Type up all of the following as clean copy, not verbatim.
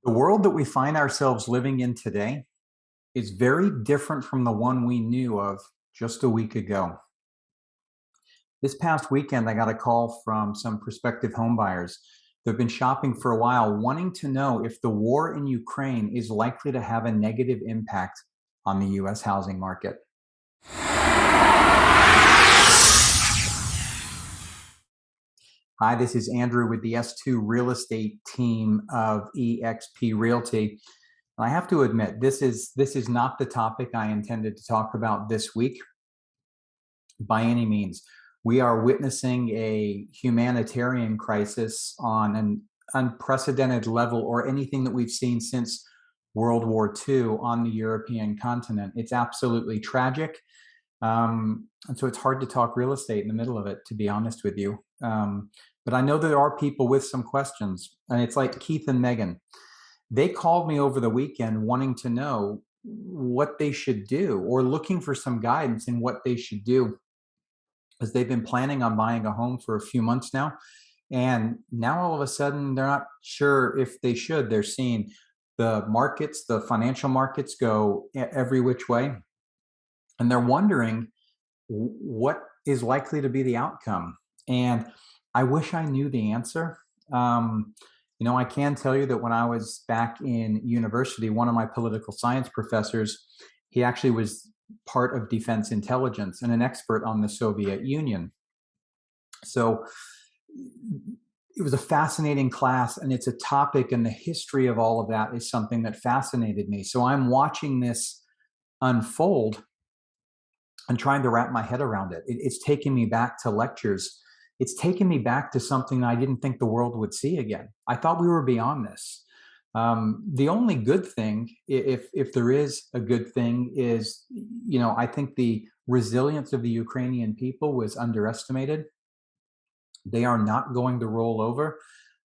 The world that we find ourselves living in today is very different from the one we knew of just a week ago. This past weekend, I got a call from some prospective homebuyers. They've been shopping for a while, wanting to know if the war in Ukraine is likely to have a negative impact on the US housing market. Hi, this is Andrew with the S2 real estate team of eXp Realty. And I have to admit, this is not the topic I intended to talk about this week by any means. We are witnessing a humanitarian crisis on an unprecedented level, or anything that we've seen since World War II on the European continent. It's absolutely tragic. And so it's hard to talk real estate in the middle of it, to be honest with you. But I know there are people with some questions, and it's like Keith and Megan. They called me over the weekend wanting to know what they should do, or looking for some guidance in what they should do, as they've been planning on buying a home for a few months now. And now all of a sudden, they're not sure if they should. They're seeing the markets, the financial markets go every which way. And they're wondering what is likely to be the outcome. And I wish I knew the answer. I can tell you that when I was back in university, one of my political science professors, he actually was part of defense intelligence and an expert on the Soviet Union. So it was a fascinating class, and it's a topic, and the history of all of that is something that fascinated me. So I'm watching this unfold and trying to wrap my head around it. It's taken me back to lectures. It's taken me back to something I didn't think the world would see again. I thought we were beyond this. The only good thing, if there is a good thing, is, I think the resilience of the Ukrainian people was underestimated. They are not going to roll over,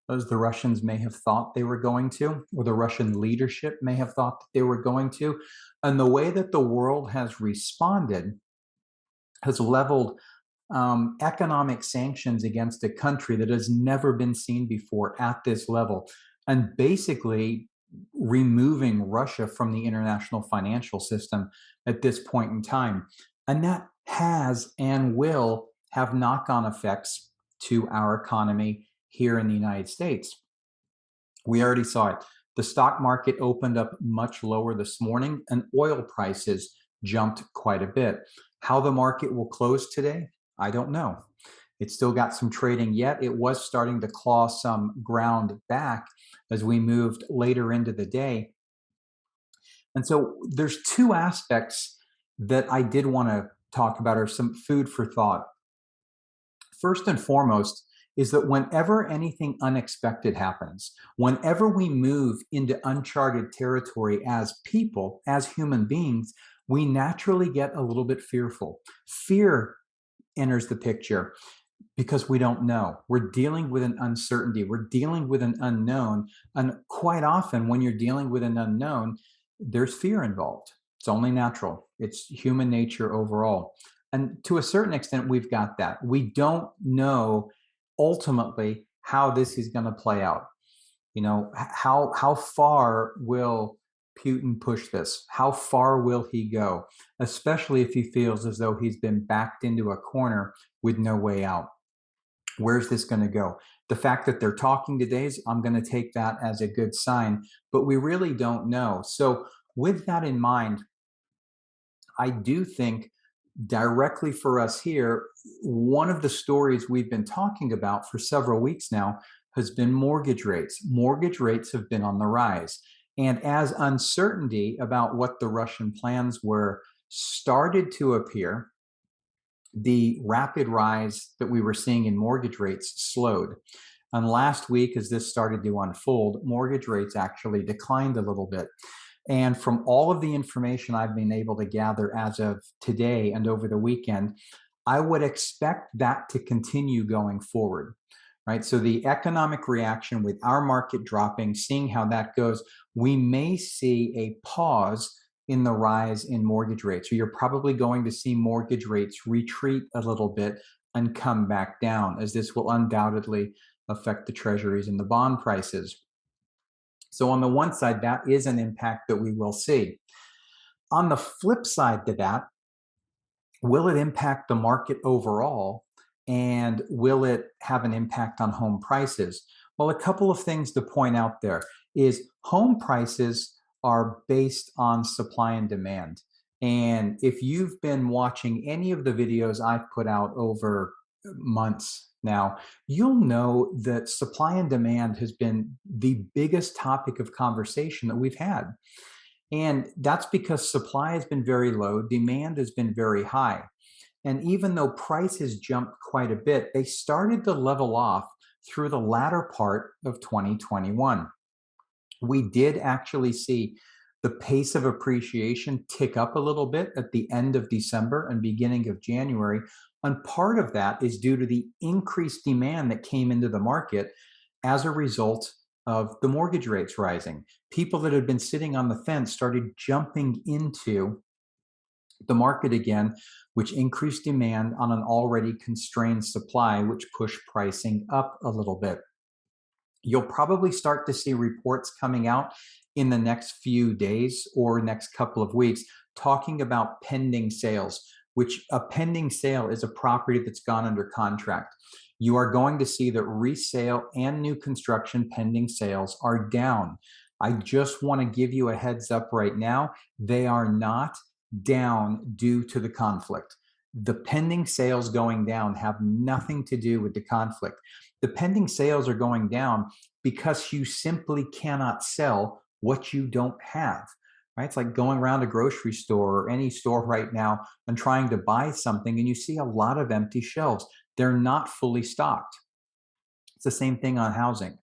as the Russians may have thought they were going to, or the Russian leadership may have thought that they were going to. And the way that the world has responded has leveled economic sanctions against a country that has never been seen before at this level, and basically removing Russia from the international financial system at this point in time. And that has and will have knock-on effects to our economy here in the United States. We already saw it. The stock market opened up much lower this morning, and oil prices jumped quite a bit. How the market will close today, I don't know. It's still got some trading yet. It was starting to claw some ground back as we moved later into the day. And so there's two aspects that I did want to talk about, or some food for thought. First and foremost is that whenever anything unexpected happens, whenever we move into uncharted territory as people, as human beings, we naturally get a little bit fearful. Fear enters the picture because we don't know. We're dealing with an uncertainty. We're dealing with an unknown. And quite often, when you're dealing with an unknown, there's fear involved. It's only natural. It's human nature overall. And to a certain extent, we've got that. We don't know ultimately how this is going to play out. How far will Putin push this? How far will he go? Especially if he feels as though he's been backed into a corner with no way out. Where's this going to go? The fact that they're talking today, I'm going to take that as a good sign, but we really don't know. So with that in mind, I do think directly for us here, one of the stories we've been talking about for several weeks now has been mortgage rates. Mortgage rates have been on the rise. And as uncertainty about what the Russian plans were started to appear, the rapid rise that we were seeing in mortgage rates slowed. And last week, as this started to unfold, mortgage rates actually declined a little bit. And from all of the information I've been able to gather as of today and over the weekend, I would expect that to continue going forward, right? So the economic reaction with our market dropping, seeing how that goes, we may see a pause in the rise in mortgage rates. So you're probably going to see mortgage rates retreat a little bit and come back down, as this will undoubtedly affect the treasuries and the bond prices. So on the one side, that is an impact that we will see. On the flip side to that, will it impact the market overall? And will it have an impact on home prices? Well, a couple of things to point out there is home prices are based on supply and demand. And if you've been watching any of the videos I've put out over months now, you'll know that supply and demand has been the biggest topic of conversation that we've had. And that's because supply has been very low, demand has been very high. And even though prices jumped quite a bit, they started to level off through the latter part of 2021. We did actually see the pace of appreciation tick up a little bit at the end of December and beginning of January. And part of that is due to the increased demand that came into the market as a result of the mortgage rates rising. People that had been sitting on the fence started jumping into the market again, which increased demand on an already constrained supply, which pushed pricing up a little bit. You'll probably start to see reports coming out in the next few days or next couple of weeks talking about pending sales, which a pending sale is a property that's gone under contract. You are going to see that resale and new construction pending sales are down. I just want to give you a heads up right now. They are not down due to the conflict. The pending sales going down have nothing to do with the conflict. The pending sales are going down because you simply cannot sell what you don't have. Right? It's like going around a grocery store or any store right now and trying to buy something, and you see a lot of empty shelves. They're not fully stocked. It's the same thing on housing.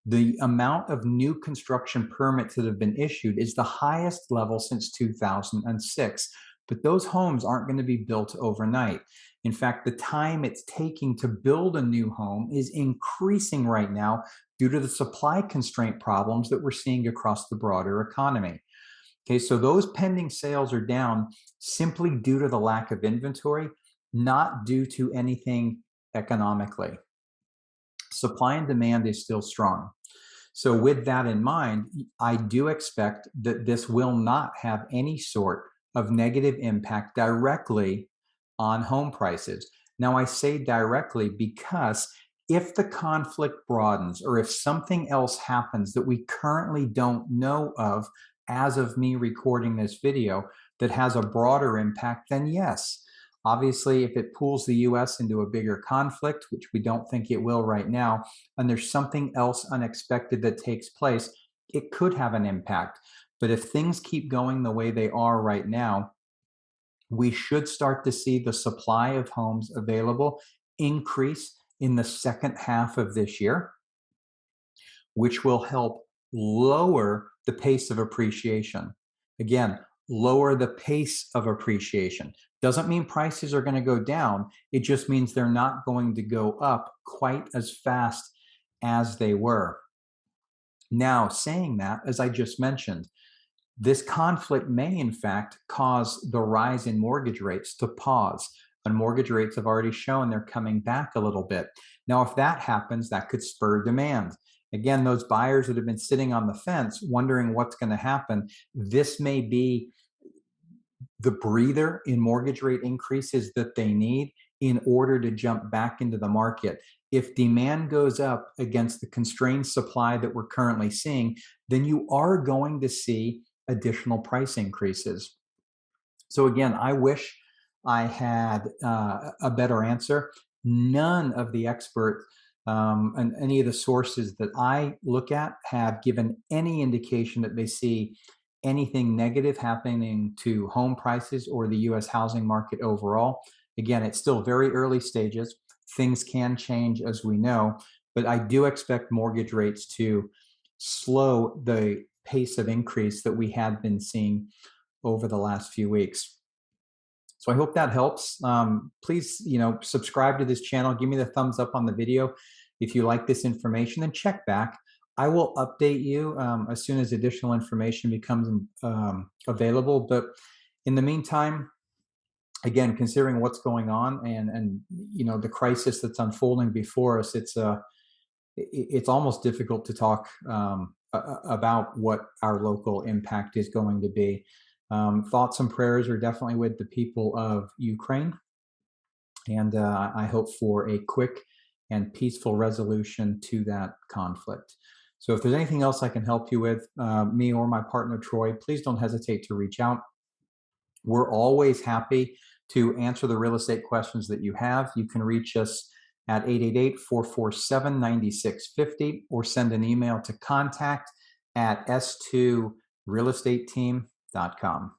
The amount of new construction permits that have been issued is the highest level since 2006. But those homes aren't going to be built overnight. In fact, the time it's taking to build a new home is increasing right now due to the supply constraint problems that we're seeing across the broader economy. Okay, so those pending sales are down simply due to the lack of inventory, not due to anything economically. Supply and demand is still strong. So, with that in mind, I do expect that this will not have any sort of negative impact directly on home prices. Now, I say directly because if the conflict broadens or if something else happens that we currently don't know of as of me recording this video that has a broader impact, then yes. Obviously, if it pulls the US into a bigger conflict, which we don't think it will right now, and there's something else unexpected that takes place, it could have an impact. But if things keep going the way they are right now, we should start to see the supply of homes available increase in the second half of this year, which will help lower the pace of appreciation. Again, lower the pace of appreciation. Doesn't mean prices are going to go down. It just means they're not going to go up quite as fast as they were. Now, saying that, as I just mentioned, this conflict may in fact cause the rise in mortgage rates to pause. And mortgage rates have already shown they're coming back a little bit. Now, if that happens, that could spur demand. Again, those buyers that have been sitting on the fence wondering what's going to happen, this may be the breather in mortgage rate increases that they need in order to jump back into the market. If demand goes up against the constrained supply that we're currently seeing, then you are going to see additional price increases. So again, I wish I had a better answer. None of the experts and any of the sources that I look at have given any indication that they see anything negative happening to home prices or the US housing market overall. Again, it's still very early stages. Things can change, as we know, but I do expect mortgage rates to slow the pace of increase that we had been seeing over the last few weeks. So I hope that helps. Please, subscribe to this channel. Give me the thumbs up on the video if you like this information, and check back. I will update you as soon as additional information becomes available. But in the meantime, again, considering what's going on and the crisis that's unfolding before us, it's almost difficult to talk about what our local impact is going to be. Thoughts and prayers are definitely with the people of Ukraine, and I hope for a quick and peaceful resolution to that conflict. So if there's anything else I can help you with, me or my partner Troy, please don't hesitate to reach out. We're always happy to answer the real estate questions that you have. You can reach us at 888-447-9650 or send an email to contact@s2realestateteam.com.